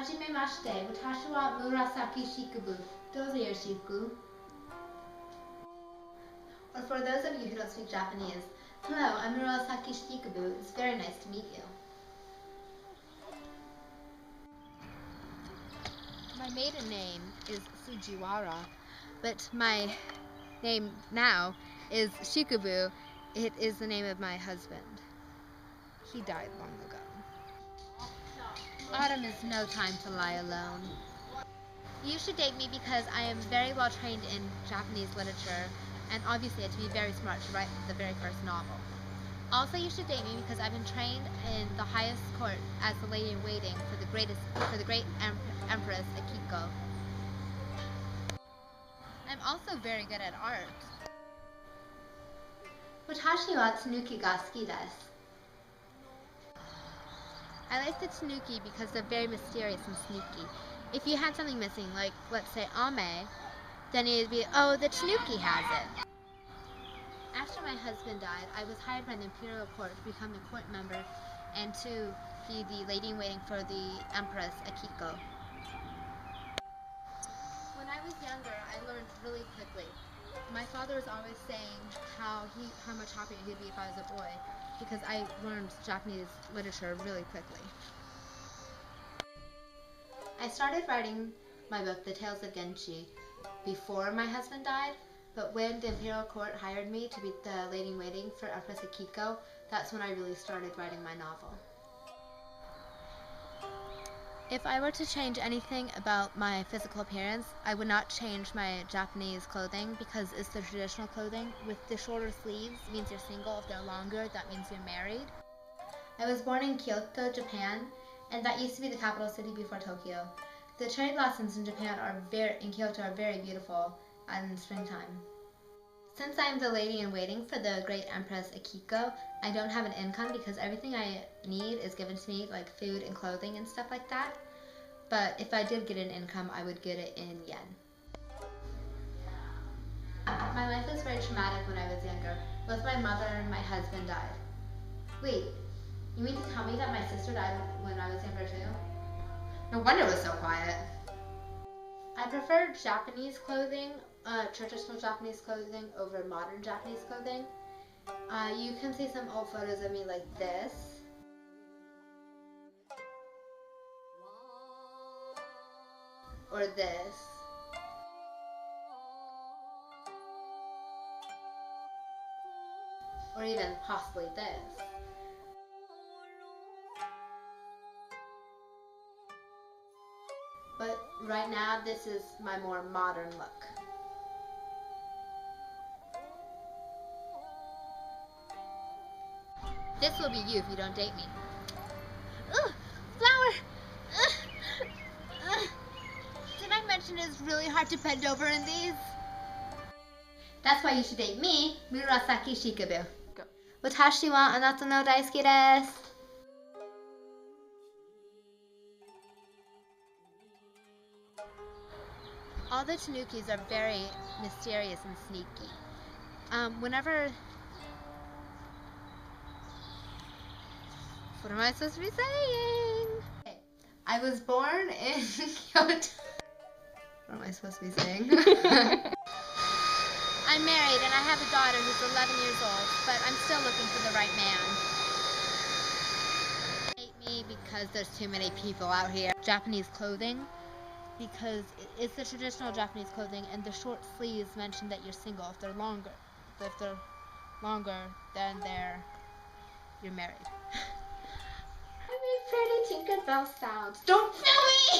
Hajimemashite, watashi wa Mirisaki Shikibu. Dozo yo shiku. Or for those of you who don't speak Japanese, hello, I'm Mirisaki Shikibu. It's very nice to meet you. My maiden name is Fujiwara, but my name now is Shikibu. It is the name of my husband. He died long ago. Autumn is no time to lie alone. You should date me because I am very well trained in Japanese literature, and obviously I have to be very smart to write the very first novel. Also, you should date me because I've been trained in the highest court as the lady-in-waiting for the great Empress Akiko. I'm also very good at art. Watashi wa tsunuki ga suki desu. I like the tanuki because they're very mysterious and sneaky. If you had something missing, like, let's say, ame, then it'd be, oh, the tanuki has it. After my husband died, I was hired by the imperial court to become a court member and to be the lady-in-waiting for the Empress Akiko. When I was younger, I learned really quickly. My father was always saying how much happier he'd be if I was a boy, because I learned Japanese literature really quickly. I started writing my book, The Tales of Genshi, before my husband died, but when the imperial court hired me to be the lady-in-waiting for Empress Akiko, that's when I really started writing my novel. If I were to change anything about my physical appearance, I would not change my Japanese clothing because it's the traditional clothing. With the shorter sleeves, it means you're single. If they're longer, that means you're married. I was born in Kyoto, Japan, and that used to be the capital city before Tokyo. The cherry blossoms in Japan in Kyoto are very beautiful in springtime. Since I am the lady-in-waiting for the great Empress Akiko, I don't have an income because everything I need is given to me, like food and clothing and stuff like that. But if I did get an income, I would get it in yen. My life was very traumatic when I was younger. Both my mother and my husband died. Wait, you mean to tell me that my sister died when I was younger too? No wonder it was so quiet. I prefer Japanese clothing, traditional Japanese clothing over modern Japanese clothing. You can see some old photos of me like this. Or this. Or even possibly this. But right now, this is my more modern look. This will be you if you don't date me. Ugh, flower! Did I mention it's really hard to bend over in these? That's why you should date me, Mirisaki Shikibu. Watashi wa anata no daisuki desu. All the tanukis are very mysterious and sneaky. What am I supposed to be saying? Okay. I was born in Kyoto. What am I supposed to be saying? I'm married and I have a daughter who's 11 years old, but I'm still looking for the right man. Hate me because there's too many people out here. Japanese clothing, because it's the traditional Japanese clothing, and the short sleeves mention that you're single. If they're longer, then you're married. I make pretty Tinkerbell sounds. Don't film me!